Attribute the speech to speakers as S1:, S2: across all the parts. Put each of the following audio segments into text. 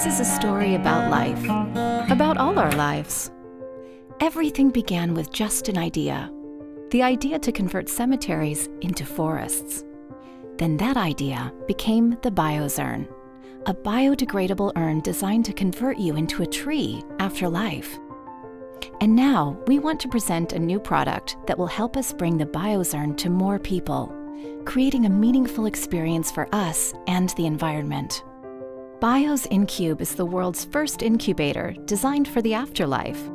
S1: This is a story about life, about all our lives. Everything began with just an idea. The idea to convert cemeteries into forests. Then that idea became the BioZurn, a biodegradable urn designed to convert you into a tree after life. And now we want to present a new product that will help us bring the BioZurn to more people, creating a meaningful experience for us and the environment. Bio's InCube is the world's first incubator designed for the afterlife.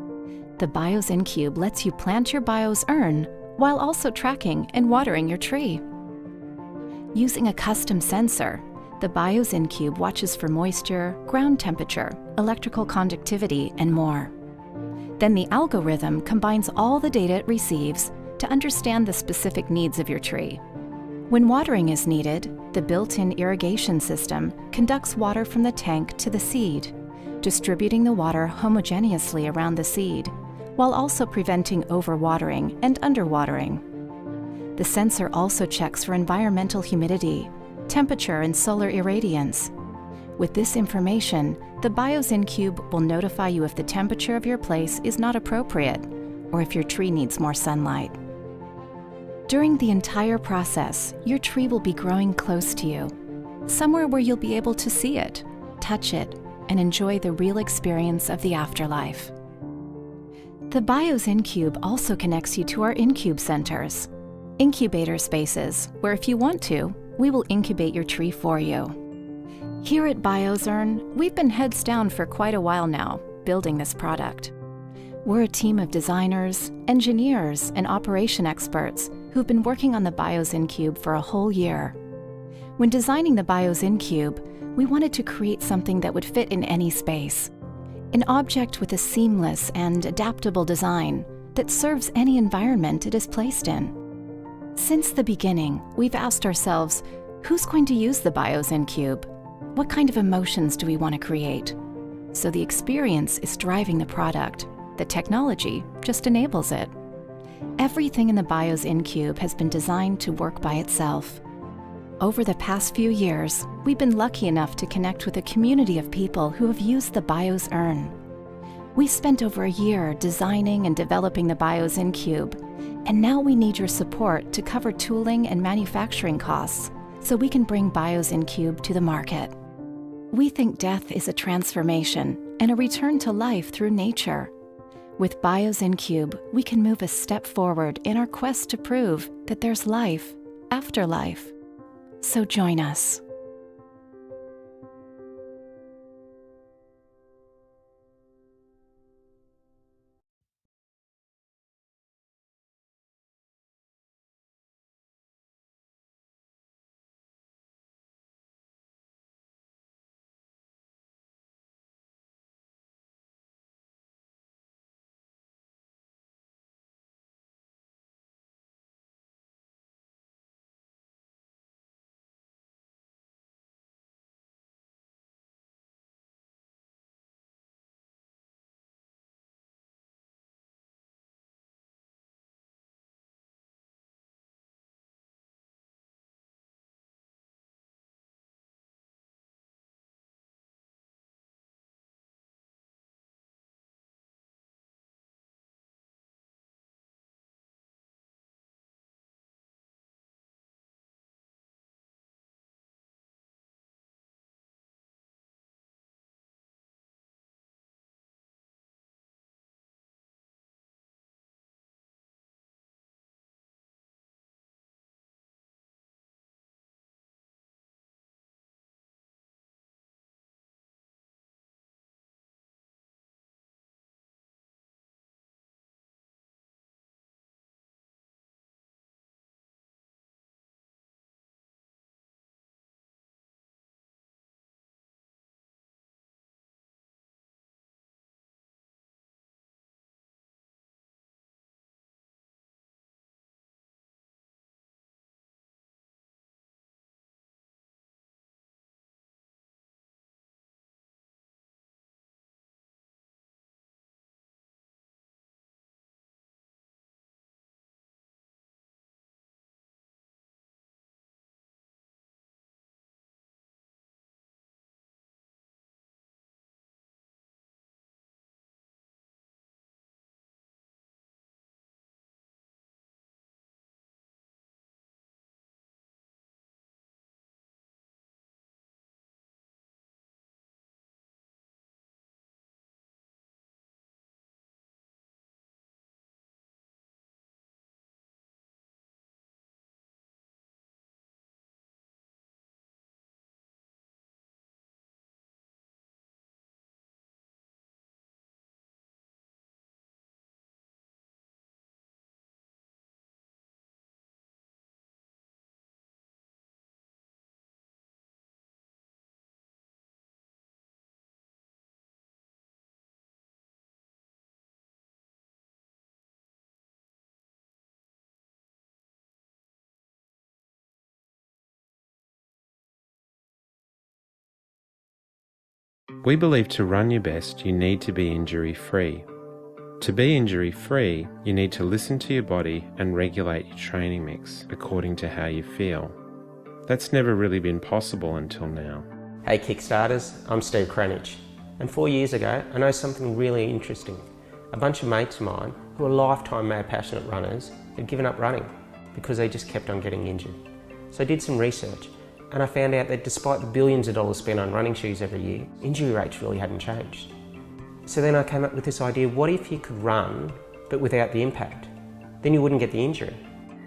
S1: The Bio's InCube lets you plant your Bio's urn while also tracking and watering your tree. Using a custom sensor, the Bio's InCube watches for moisture, ground temperature, electrical conductivity, and more. Then the algorithm combines all the data it receives to understand the specific needs of your tree. When watering is needed, the built-in irrigation system conducts water from the tank to the seed, distributing the water homogeneously around the seed, while also preventing overwatering and underwatering. The sensor also checks for environmental humidity, temperature, and solar irradiance. With this information, the Bio's InCube will notify you if the temperature of your place is not appropriate or if your tree needs more sunlight. During the entire process, your tree will be growing close to you, somewhere where you'll be able to see it, touch it, and enjoy the real experience of the afterlife. The Bio's InCube also connects you to our InCube centers, incubator spaces, where if you want to, we will incubate your tree for you. Here at BioZurn, we've been heads down for quite a while now, building this product. We're a team of designers, engineers, and operation experts who've been working on the Bio's InCube for a whole year. When designing the Bio's InCube, we wanted to create something that would fit in any space. An object with a seamless and adaptable design that serves any environment it is placed in. Since the beginning, we've asked ourselves, who's going to use the Bio's InCube? What kind of emotions do we want to create? So the experience is driving the product. The technology just enables it. Everything in the Bio's InCube has been designed to work by itself. Over the past few years, we've been lucky enough to connect with a community of people who have used the Bio's urn. We spent over a year designing and developing the Bio's InCube, and now we need your support to cover tooling and manufacturing costs so we can bring Bio's InCube to the market. We think death is a transformation and a return to life through nature. With Bio's InCube, we can move a step forward in our quest to prove that there's life after life. So join us.
S2: We believe to run your best, you need to be injury-free. To be injury-free, you need to listen to your body and regulate your training mix according to how you feel. That's never really been possible until now.
S3: Hey Kickstarters, I'm Steve Cranich, and 4 years ago I know something really interesting. A bunch of mates of mine who are lifetime mad passionate runners had given up running because they just kept on getting injured. So I did some research and I found out that despite the billions of dollars spent on running shoes every year, injury rates really hadn't changed. So then I came up with this idea, what if you could run but without the impact? Then you wouldn't get the injury.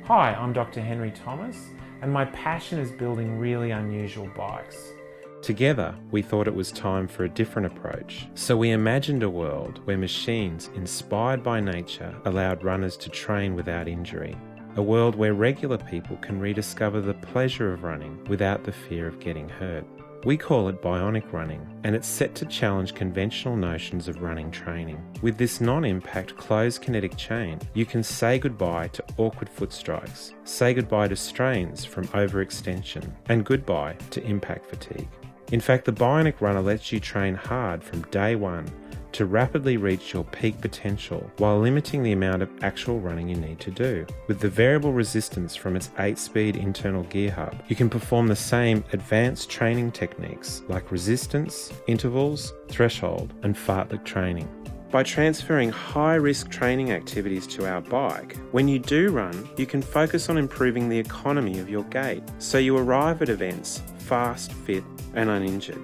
S4: Hi, I'm Dr. Henry Thomas, and my passion is building really unusual bikes.
S2: Together, we thought it was time for a different approach. So we imagined a world where machines inspired by nature allowed runners to train without injury. A world where regular people can rediscover the pleasure of running without the fear of getting hurt. We call it Bionic Running, and it's set to challenge conventional notions of running training. With this non-impact closed kinetic chain, you can say goodbye to awkward foot strikes, say goodbye to strains from overextension, and goodbye to impact fatigue. In fact, the Bionic Runner lets you train hard from day one to rapidly reach your peak potential while limiting the amount of actual running you need to do. With the variable resistance from its 8-speed internal gear hub, you can perform the same advanced training techniques like resistance, intervals, threshold, and fartlek training. By transferring high-risk training activities to our bike, when you do run, you can focus on improving the economy of your gait, so you arrive at events fast, fit, and uninjured.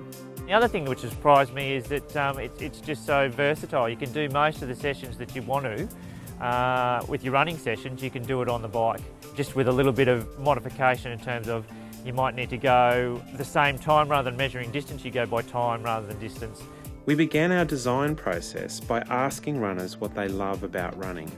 S5: The other thing which has surprised me is that it's just so versatile. You can do most of the sessions that you want to. With your running sessions, you can do it on the bike, just with a little bit of modification in terms of you might need to go the same time rather than measuring distance, you go by time rather than distance.
S2: We began our design process by asking runners what they love about running.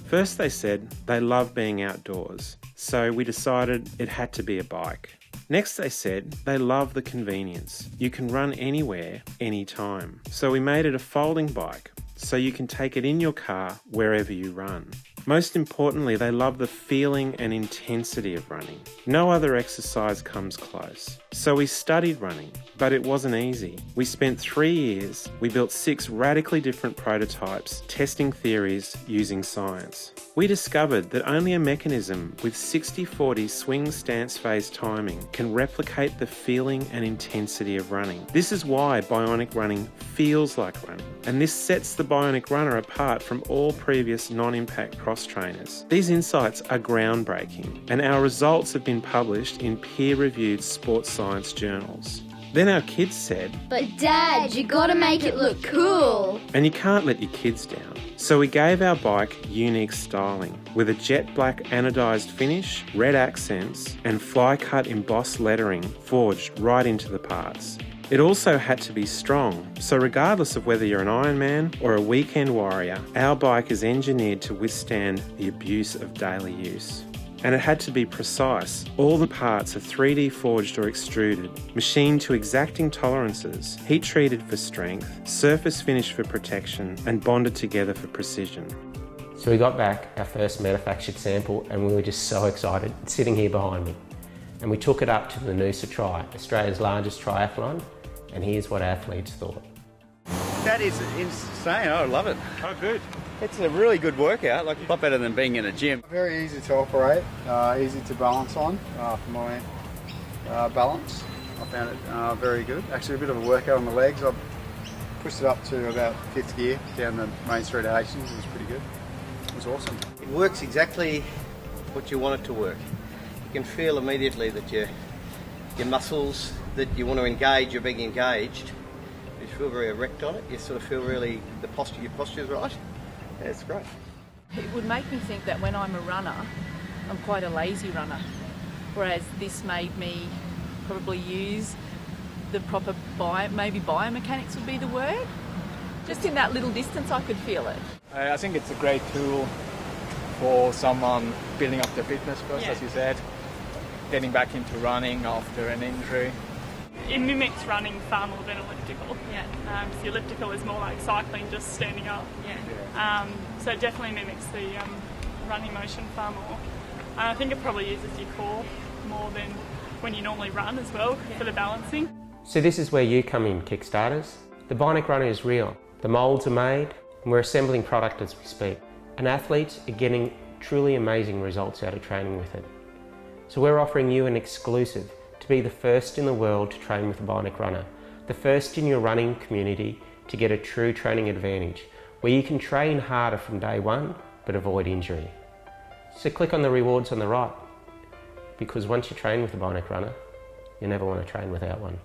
S2: First they said they love being outdoors, so we decided it had to be a bike. Next they said they love the convenience. You can run anywhere, anytime. So we made it a folding bike, so you can take it in your car wherever you run. Most importantly, they love the feeling and intensity of running. No other exercise comes close. So we studied running, but it wasn't easy. We spent 3 years, we built 6 radically different prototypes, testing theories using science. We discovered that only a mechanism with 60-40 swing stance phase timing can replicate the feeling and intensity of running. This is why Bionic Running feels like running, and this sets the Bionic Runner apart from all previous non-impact cross trainers. These insights are groundbreaking, and our results have been published in peer-reviewed sports science journals. Then our kids said,
S6: "But Dad, you gotta make it look cool."
S2: And you can't let your kids down. So we gave our bike unique styling with a jet black anodised finish, red accents, and fly-cut embossed lettering forged right into the parts. It also had to be strong, so regardless of whether you're an Ironman or a weekend warrior, our bike is engineered to withstand the abuse of daily use. And it had to be precise. All the parts are 3D forged or extruded, machined to exacting tolerances, heat treated for strength, surface finished for protection, and bonded together for precision.
S3: So we got back our first manufactured sample and we were just so excited. It's sitting here behind me. And we took it up to the Noosa Tri, Australia's largest triathlon, and here's what athletes thought.
S7: That is insane. I love it.
S4: Oh, good.
S7: It's a really good workout, like a lot better than being in a gym.
S8: Very easy to operate, easy to balance on for my balance. I found it very good. Actually a bit of a workout on the legs. I pushed it up to about 5th gear down the main street of Hastings. It was pretty good. It was awesome.
S9: It works exactly what you want it to work. You can feel immediately that your muscles that you want to engage are being engaged. You feel very erect on it. You sort of feel really your posture is right. Yeah, it's great.
S10: It would make me think that when I'm a runner, I'm quite a lazy runner, whereas this made me probably use the proper maybe biomechanics would be the word. Just in that little distance I could feel it.
S11: I think it's a great tool for someone building up their fitness first, as you said, getting back into running after an injury.
S12: It mimics running far more than elliptical. So elliptical is more like cycling, just standing up. So it definitely mimics the running motion far more. I think it probably uses your core more than when you normally run as well for the balancing.
S3: So this is where you come in, Kickstarters. The Bionic Runner is real. The moulds are made, and we're assembling product as we speak. And athletes are getting truly amazing results out of training with it. So we're offering you an exclusive to be the first in the world to train with the Bionic Runner, the first in your running community to get a true training advantage, where you can train harder from day one, but avoid injury. So click on the rewards on the right, because once you train with the Bionic Runner, you never want to train without one.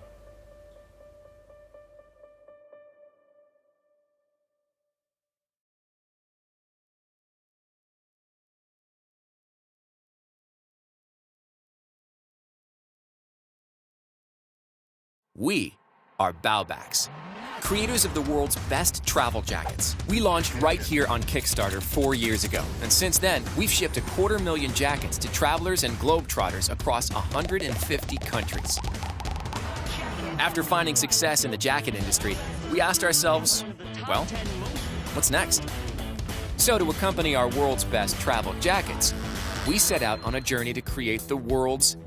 S13: We are BauBax, creators of the world's best travel jackets. We launched right here on Kickstarter 4 years ago, and since then, we've shipped 250,000 jackets to travelers and globetrotters across 150 countries. After finding success in the jacket industry, we asked ourselves, well, what's next? So to accompany our world's best travel jackets, we set out on a journey to create the world's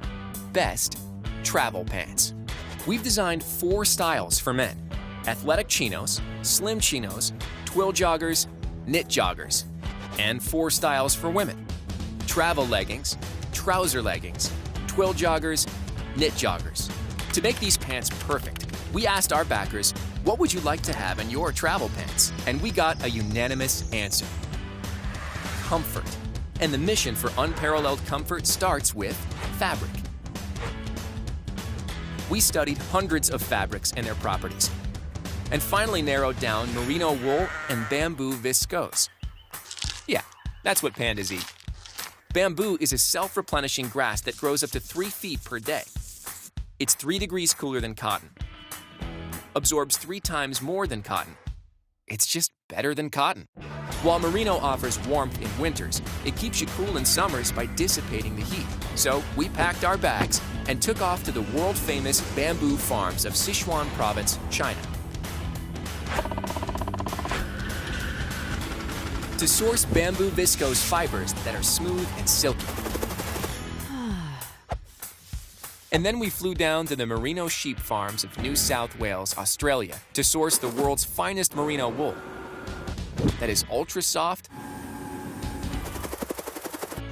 S13: best travel pants. We've designed 4 styles for men: athletic chinos, slim chinos, twill joggers, knit joggers, and 4 styles for women: travel leggings, trouser leggings, twill joggers, knit joggers. To make these pants perfect, we asked our backers, what would you like to have in your travel pants? And we got a unanimous answer: comfort. And the mission for unparalleled comfort starts with fabric. We studied hundreds of fabrics and their properties, and finally narrowed down merino wool and bamboo viscose. Yeah, that's what pandas eat. Bamboo is a self-replenishing grass that grows up to 3 feet per day. It's 3 degrees cooler than cotton, absorbs 3 times more than cotton. It's just better than cotton. While merino offers warmth in winters, it keeps you cool in summers by dissipating the heat. So we packed our bags and took off to the world-famous bamboo farms of Sichuan Province, China. To source bamboo viscose fibers that are smooth and silky. And then we flew down to the merino sheep farms of New South Wales, Australia, to source the world's finest merino wool that is ultra soft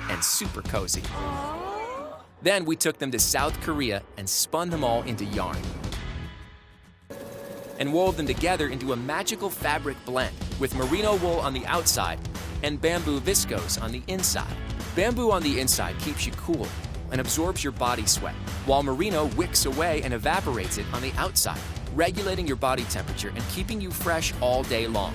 S13: and super cozy. Then we took them to South Korea and spun them all into yarn and wove them together into a magical fabric blend with merino wool on the outside and bamboo viscose on the inside. Bamboo on the inside keeps you cool and absorbs your body sweat, while merino wicks away and evaporates it on the outside, regulating your body temperature and keeping you fresh all day long.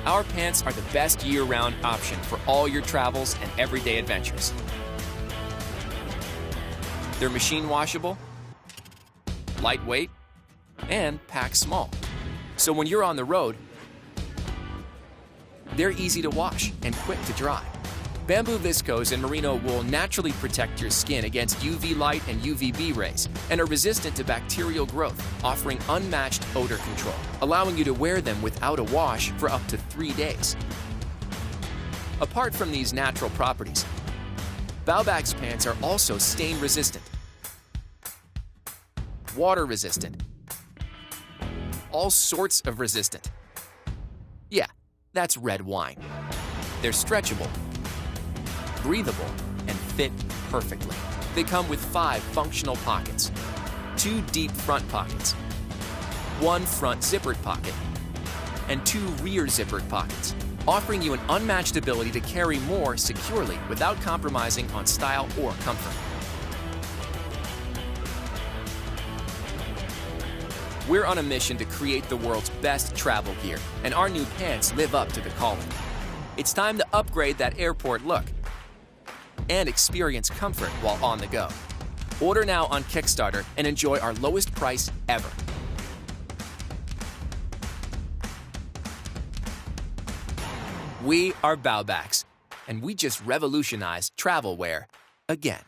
S13: Our pants are the best year-round option for all your travels and everyday adventures. They're machine washable, lightweight, and pack small. So when you're on the road, they're easy to wash and quick to dry. Bamboo viscose and merino wool naturally protect your skin against UV light and UVB rays and are resistant to bacterial growth, offering unmatched odor control, allowing you to wear them without a wash for up to 3 days. Apart from these natural properties, BauBax pants are also stain resistant, water resistant, all sorts of resistant. Yeah, that's red wine. They're stretchable, breathable, and fit perfectly. They come with 5 functional pockets, 2 deep front pockets, 1 front zippered pocket, and 2 rear zippered pockets, offering you an unmatched ability to carry more securely without compromising on style or comfort. We're on a mission to create the world's best travel gear, and our new pants live up to the calling. It's time to upgrade that airport look and experience comfort while on the go. Order now on Kickstarter and enjoy our lowest price ever. We are BauBax, and we just revolutionized travel wear again.